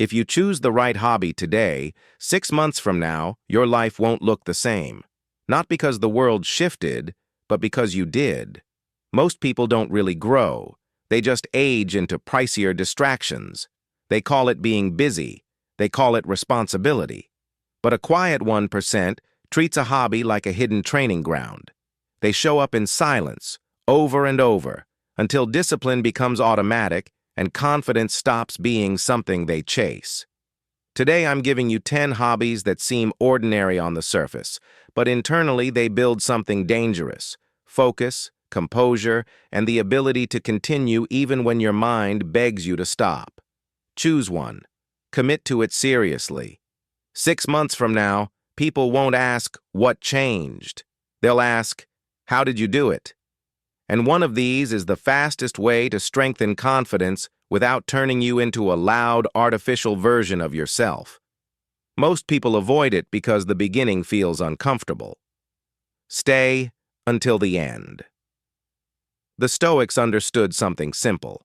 If you choose the right hobby today, 6 months from now, your life won't look the same. Not because the world shifted, but because you did. Most people don't really grow. They just age into pricier distractions. They call it being busy. They call it responsibility. But a quiet 1% treats a hobby like a hidden training ground. They show up in silence, over and over, until discipline becomes automatic and confidence stops being something they chase. Today I'm giving you 10 hobbies that seem ordinary on the surface, but internally they build something dangerous: focus, composure, and the ability to continue even when your mind begs you to stop. Choose one. Commit to it seriously. 6 months from now, people won't ask, "What changed?" They'll ask, "How did you do it?" And one of these is the fastest way to strengthen confidence without turning you into a loud, artificial version of yourself. Most people avoid it because the beginning feels uncomfortable. Stay until the end. The Stoics understood something simple.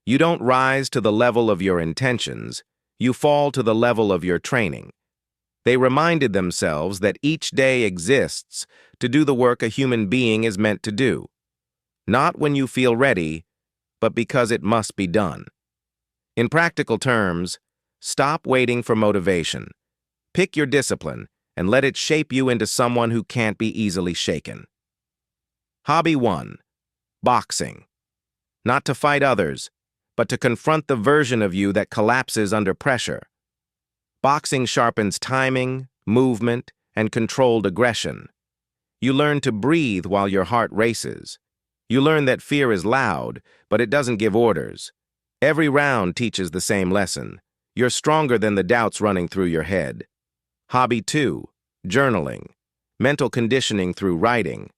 You don't rise to the level of your intentions, you fall to the level of your training. They reminded themselves that each day exists to do the work a human being is meant to do. Not when you feel ready, but because it must be done. In practical terms, stop waiting for motivation. Pick your discipline and let it shape you into someone who can't be easily shaken. Hobby 1. Boxing. Not to fight others, but to confront the version of you that collapses under pressure. Boxing sharpens timing, movement, and controlled aggression. You learn to breathe while your heart races. You learn that fear is loud, but it doesn't give orders. Every round teaches the same lesson. You're stronger than the doubts running through your head. Hobby 2. Journaling. Mental conditioning through writing.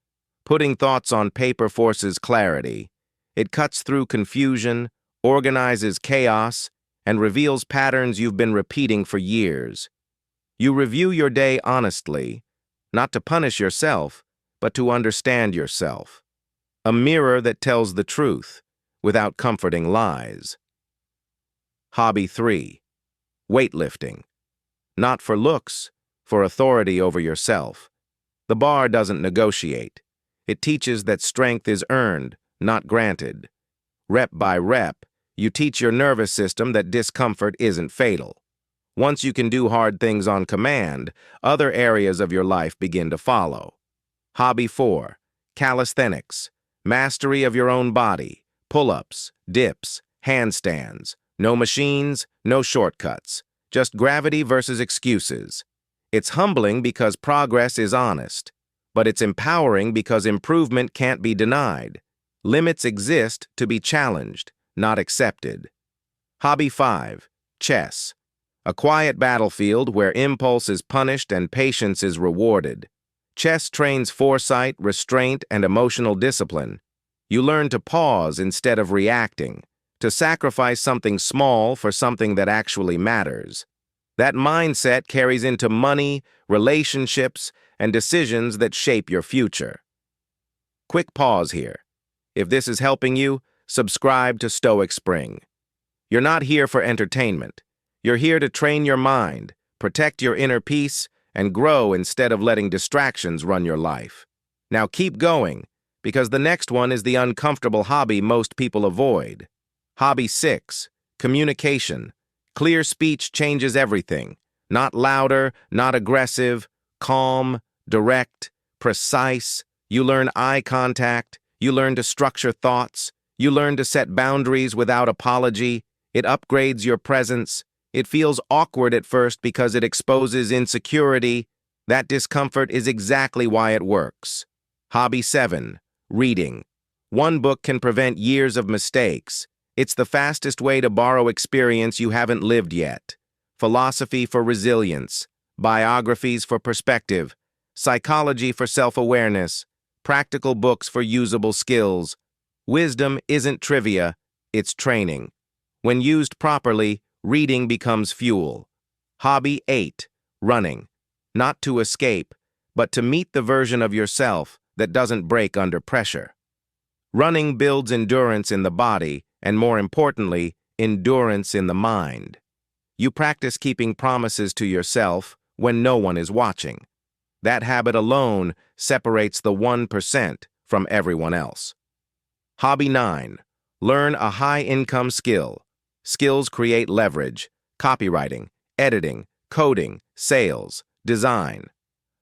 Putting thoughts on paper forces clarity. It cuts through confusion, organizes chaos, and reveals patterns you've been repeating for years. You review your day honestly, not to punish yourself, but to understand yourself. A mirror that tells the truth, without comforting lies. Hobby 3. Weightlifting. Not for looks, for authority over yourself. The bar doesn't negotiate. It teaches that strength is earned, not granted. Rep by rep, you teach your nervous system that discomfort isn't fatal. Once you can do hard things on command, other areas of your life begin to follow. Hobby 4. Calisthenics. Mastery of your own body. Pull-ups, dips, handstands. No machines, no shortcuts. Just gravity versus excuses. It's humbling because progress is honest, but it's empowering because improvement can't be denied. Limits exist to be challenged, not accepted. Hobby 5. Chess. A quiet battlefield where impulse is punished and patience is rewarded. Chess trains foresight, restraint, and emotional discipline. You learn to pause instead of reacting, to sacrifice something small for something that actually matters. That mindset carries into money, relationships, and decisions that shape your future. Quick pause here. If this is helping you, subscribe to Stoic Spring. You're not here for entertainment. You're here to train your mind, protect your inner peace, and grow instead of letting distractions run your life. Now keep going, because the next one is the uncomfortable hobby most people avoid. Hobby 6. Communication. Clear speech changes everything. Not louder, not aggressive, calm, direct, precise. You learn eye contact. You learn to structure thoughts. You learn to set boundaries without apology. It upgrades your presence. It feels awkward at first because it exposes insecurity. That discomfort is exactly why it works. Hobby 7. Reading. One book can prevent years of mistakes. It's the fastest way to borrow experience you haven't lived yet. Philosophy for resilience. Biographies for perspective. Psychology for self-awareness. Practical books for usable skills. Wisdom isn't trivia, it's training. When used properly, reading becomes fuel. Hobby 8. Running. Not to escape, but to meet the version of yourself that doesn't break under pressure. Running builds endurance in the body and, more importantly, endurance in the mind. You practice keeping promises to yourself when no one is watching. That habit alone separates the 1% from everyone else. Hobby 9. Learn a high-income skill. Skills create leverage: copywriting, editing, coding, sales, design.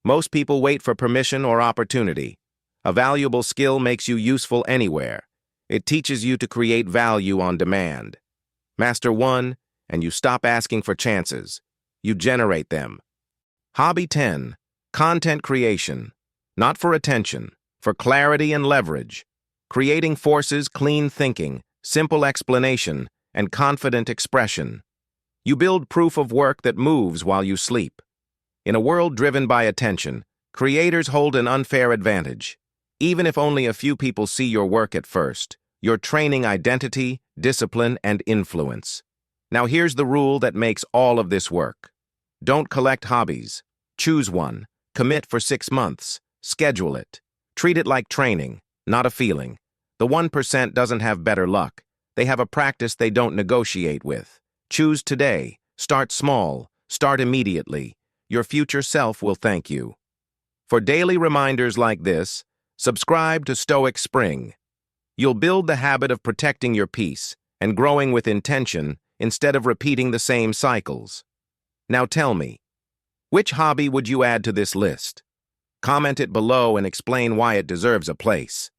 Most people wait for permission or opportunity. A valuable skill makes you useful anywhere. It teaches you to create value on demand. Master one, and you stop asking for chances. You generate them. Hobby 10. Content creation. Not for attention, for clarity and leverage. Creating forces clean thinking, simple explanation, and confident expression. You build proof of work that moves while you sleep. In a world driven by attention, creators hold an unfair advantage. Even if only a few people see your work at first, you're training identity, discipline, and influence. Now here's the rule that makes all of this work. Don't collect hobbies. Choose one. Commit for 6 months. Schedule it. Treat it like training, not a feeling. The 1% doesn't have better luck. They have a practice they don't negotiate with. Choose today. Start small. Start immediately. Your future self will thank you. For daily reminders like this, subscribe to Stoic Spring. You'll build the habit of protecting your peace and growing with intention instead of repeating the same cycles. Now tell me, which hobby would you add to this list? Comment it below and explain why it deserves a place.